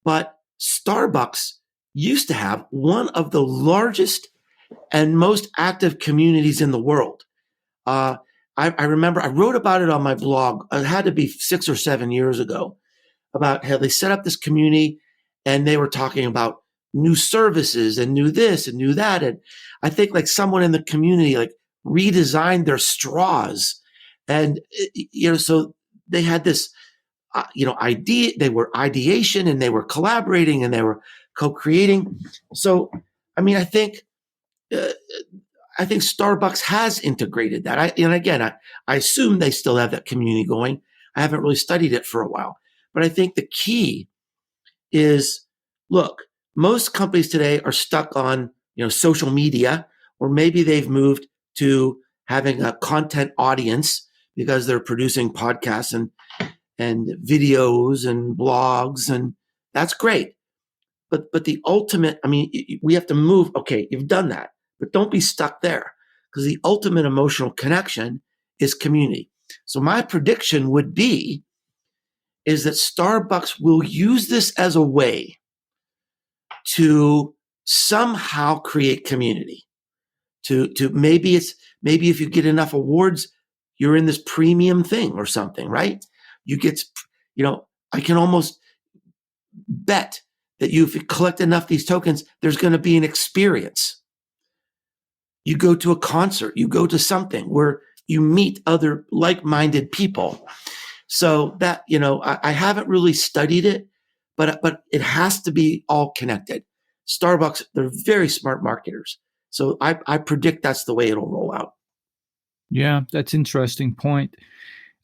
but Starbucks used to have one of the largest and most active communities in the world. I remember I wrote about it on my blog. It had to be 6 or 7 years ago, about how they set up this community and they were talking about new services and new this and new that. And I think like someone in the community like redesigned their straws. And, so they had this, idea, they were ideation and they were collaborating and they were co-creating. So, I think Starbucks has integrated that. I assume they still have that community going. I haven't really studied it for a while. But I think the key is, look, most companies today are stuck on, social media, or maybe they've moved to having a content audience because they're producing podcasts and videos and blogs, and that's great. But the ultimate, we have to move. Okay, you've done that. But don't be stuck there, because the ultimate emotional connection is community. So my prediction would be is that Starbucks will use this as a way to somehow create community. To maybe if you get enough awards, you're in this premium thing or something, right? You get, I can almost bet that if you collect enough of these tokens, there's going to be an experience. You go to a concert, you go to something where you meet other like-minded people. So that, I haven't really studied it, but it has to be all connected. Starbucks, they're very smart marketers. So I predict that's the way it'll roll out. Yeah, that's an interesting point.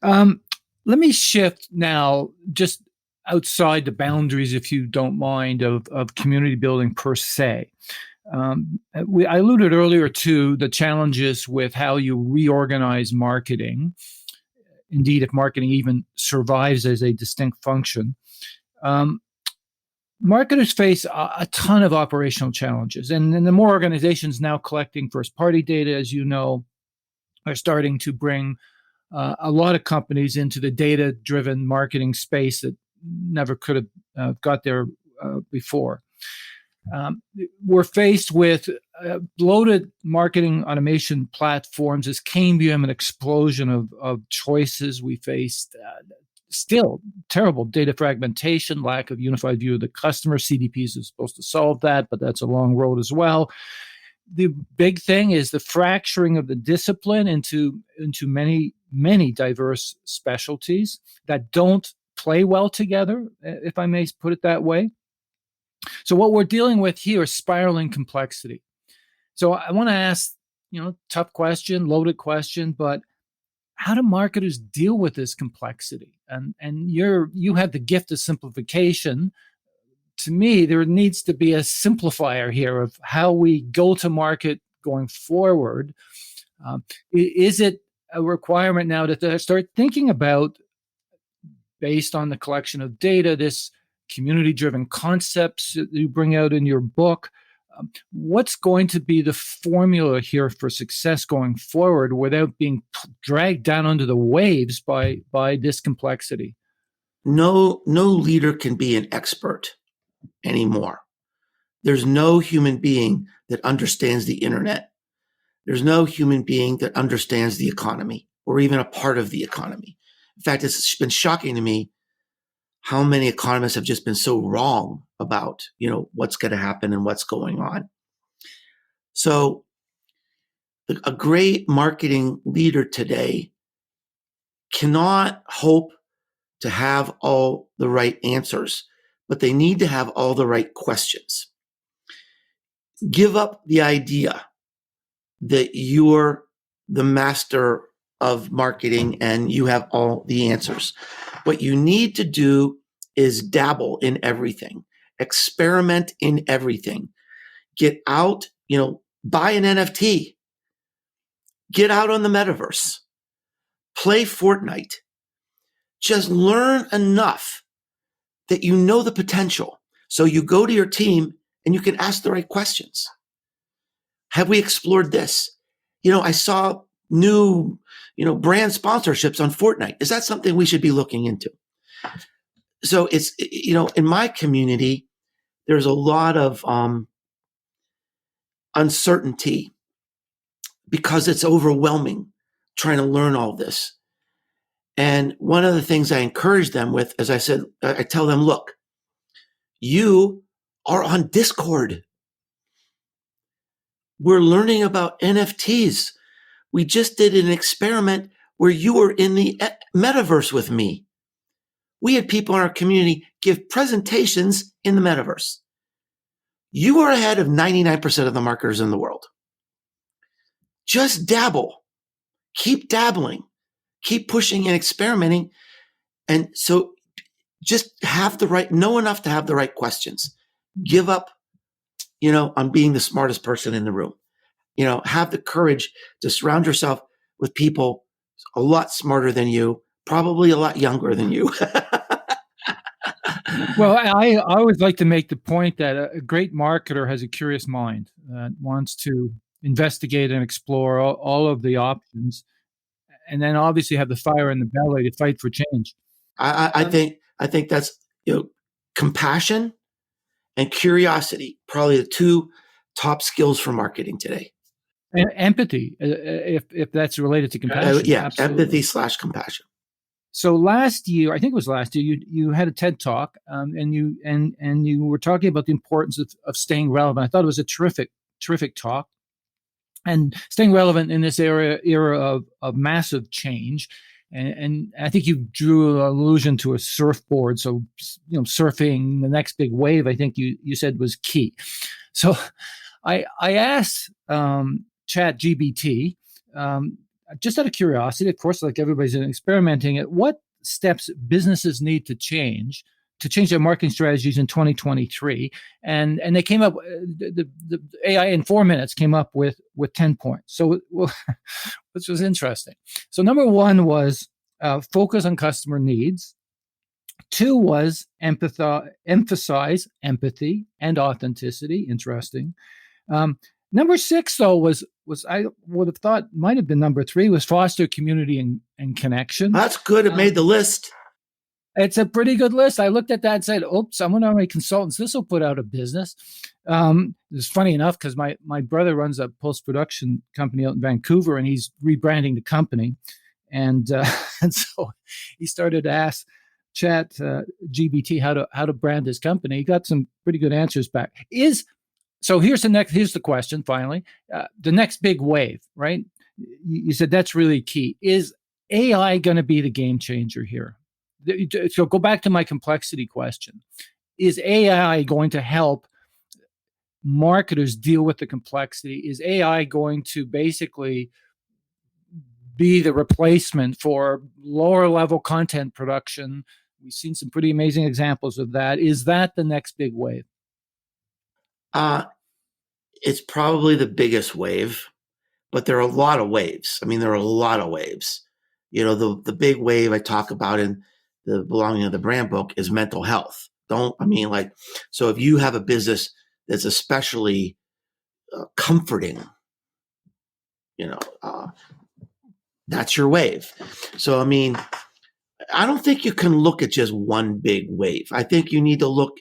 Let me shift now just outside the boundaries, if you don't mind, of community building per se. I alluded earlier to the challenges with how you reorganize marketing. Indeed, if marketing even survives as a distinct function. marketers face a ton of operational challenges, and the more organizations now collecting first-party data, as you know, are starting to bring a lot of companies into the data-driven marketing space that never could have got there before. We're faced with bloated marketing automation platforms as came an explosion of choices. We faced still terrible data fragmentation, lack of unified view of the customer. CDPs is supposed to solve that, but that's a long road as well. The big thing is the fracturing of the discipline into many diverse specialties that don't play well together, if I may put it that way. So what we're dealing with here is spiraling complexity. So I want to ask, tough question, loaded question, but how do marketers deal with this complexity? And you have the gift of simplification. To me, there needs to be a simplifier here of how we go to market going forward. Is it a requirement now to start thinking about, based on the collection of data, this community-driven concepts that you bring out in your book? What's going to be the formula here for success going forward without being dragged down under the waves by this complexity? No leader can be an expert anymore. There's no human being that understands the internet. There's no human being that understands the economy or even a part of the economy. In fact, it's been shocking to me how many economists have just been so wrong about, what's going to happen and what's going on. So a great marketing leader today cannot hope to have all the right answers, but they need to have all the right questions. Give up the idea that you're the master of marketing and you have all the answers. What you need to do is dabble in everything, experiment in everything, get out, buy an NFT, get out on the metaverse, play Fortnite, just learn enough that you know the potential. So you go to your team and you can ask the right questions. Have we explored this? I saw new, brand sponsorships on Fortnite. Is that something we should be looking into? So it's, in my community, there's a lot of uncertainty because it's overwhelming trying to learn all this. And one of the things I encourage them with, as I said, I tell them, look, you are on Discord. We're learning about NFTs. We just did an experiment where you were in the metaverse with me. We had people in our community give presentations in the metaverse. You are ahead of 99% of the marketers in the world. Just dabble. Keep dabbling. Keep pushing and experimenting. And so just know enough to have the right questions. Give up, on being the smartest person in the room. Have the courage to surround yourself with people a lot smarter than you, probably a lot younger than you. Well, I always like to make the point that a great marketer has a curious mind that wants to investigate and explore all of the options, and then obviously have the fire in the belly to fight for change. I think that's compassion and curiosity, probably the two top skills for marketing today. And empathy, if that's related to compassion. Empathy / compassion. So last year, I think it was last year, you had a TED Talk, and you were talking about the importance of staying relevant. I thought it was a terrific talk, and staying relevant in this era of massive change. And I think you drew an allusion to a surfboard. So, surfing the next big wave, I think you said was key. So I asked ChatGPT, just out of curiosity, of course, like everybody's experimenting, at what steps businesses need to change their marketing strategies in 2023. And they came up, the AI in 4 minutes came up with 10 points. So, which was interesting. So number one was focus on customer needs. 2 was emphasize empathy and authenticity. Interesting. Number 6, though, was I would have thought might have been number 3, was foster community and connection. That's good. It made the list. It's a pretty good list. I looked at that and said, oops, I'm one of my consultants. This will put out of business. It's funny enough because my brother runs a post-production company out in Vancouver, and he's rebranding the company. And so he started to ask Chat GBT how to brand his company. He got some pretty good answers back. So here's the question finally. The next big wave, right? You said that's really key. Is AI going to be the game changer here? So go back to my complexity question. Is AI going to help marketers deal with the complexity? Is AI going to basically be the replacement for lower level content production? We've seen some pretty amazing examples of that. Is that the next big wave? It's probably the biggest wave, but there are a lot of waves. I mean, there are a lot of waves. You know, the big wave I talk about in the Belonging of the Brand book is mental health. So if you have a business that's especially comforting, that's your wave. So, I mean, I don't think you can look at just one big wave. I think you need to look,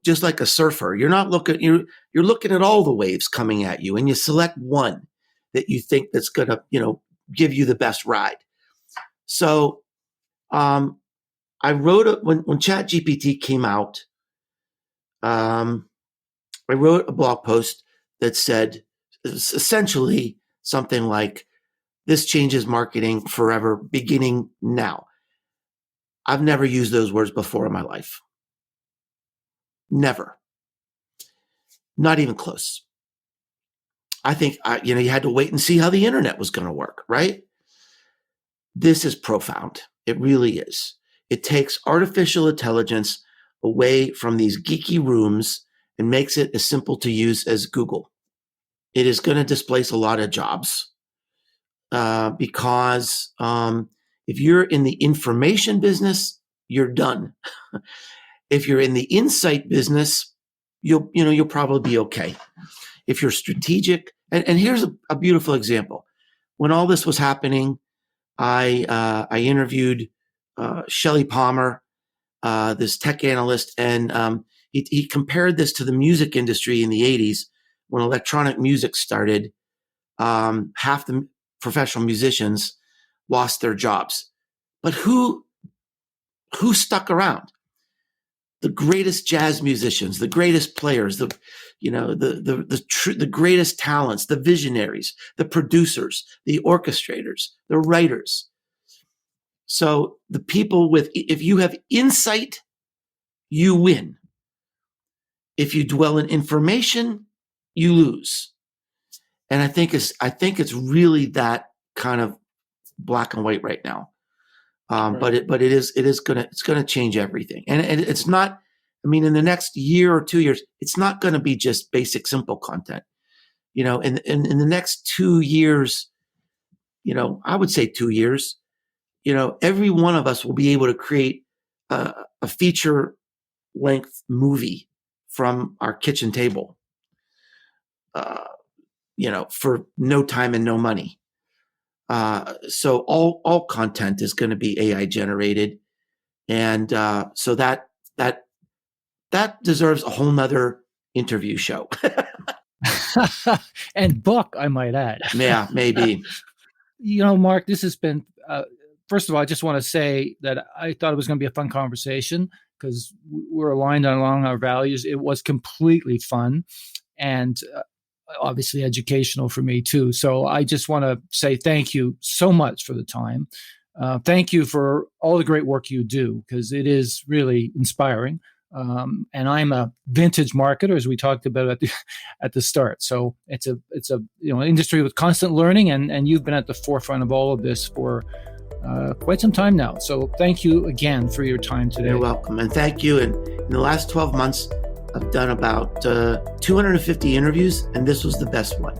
just like a surfer. You're looking at all the waves coming at you, and you select one that you think that's going to, give you the best ride. So, I wrote when ChatGPT came out. I wrote a blog post that said essentially something like, "This changes marketing forever, beginning now." I've never used those words before in my life. Never. Not even close. I think, you had to wait and see how the internet was going to work, right? This is profound. It really is. It takes artificial intelligence away from these geeky rooms and makes it as simple to use as Google. It is going to displace a lot of jobs because if you're in the information business, you're done. If you're in the insight business, you'll probably be okay. If you're strategic, and here's a beautiful example. When all this was happening, I interviewed Shelley Palmer, this tech analyst, and he compared this to the music industry in the 80s when electronic music started. Half the professional musicians lost their jobs, but who stuck around? The greatest jazz musicians, the greatest players, the greatest talents, the visionaries, the producers, the orchestrators, the writers. So the people if you have insight, you win. If you dwell in information, you lose. And I think it's really that kind of black and white right now. Right. But it's gonna change everything. And it's not, in the next year or 2 years, it's not gonna be just basic, simple content. In the next 2 years, I would say 2 years, every one of us will be able to create a feature length movie from our kitchen table, for no time and no money. So all content is going to be AI generated. And so that deserves a whole nother interview show. And book, I might add. Yeah, maybe. Mark, this has been, first of all, I just want to say that I thought it was going to be a fun conversation because we're aligned along our values. It was completely fun and obviously educational for me too. So I just want to say thank you so much for the time. Thank you for all the great work you do, because it is really inspiring. And I'm a vintage marketer, as we talked about at the start. So it's a industry with constant learning, and you've been at the forefront of all of this for quite some time now. So thank you again for your time today. You're welcome, and thank you. And in the last 12 months, I've done about 250 interviews, and this was the best one.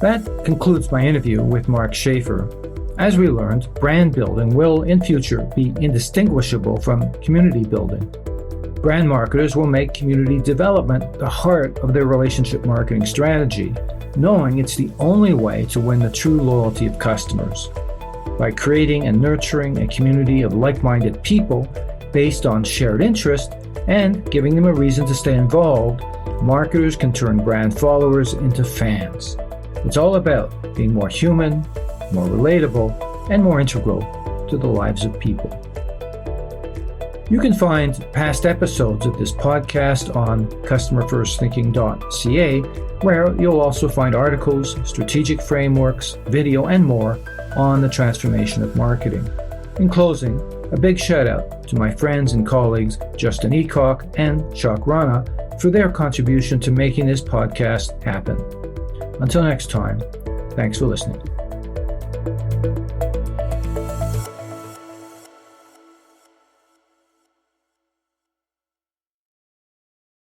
That concludes my interview with Mark Schaefer. As we learned, brand building will in future be indistinguishable from community building. Brand marketers will make community development the heart of their relationship marketing strategy, knowing it's the only way to win the true loyalty of customers. By creating and nurturing a community of like-minded people based on shared interest and giving them a reason to stay involved, marketers can turn brand followers into fans. It's all about being more human, more relatable, and more integral to the lives of people. You can find past episodes of this podcast on customerfirstthinking.ca, where you'll also find articles, strategic frameworks, video, and more on the transformation of marketing. In closing, a big shout out to my friends and colleagues Justin Eacock and Chuck Rana for their contribution to making this podcast happen. Until next time, thanks for listening.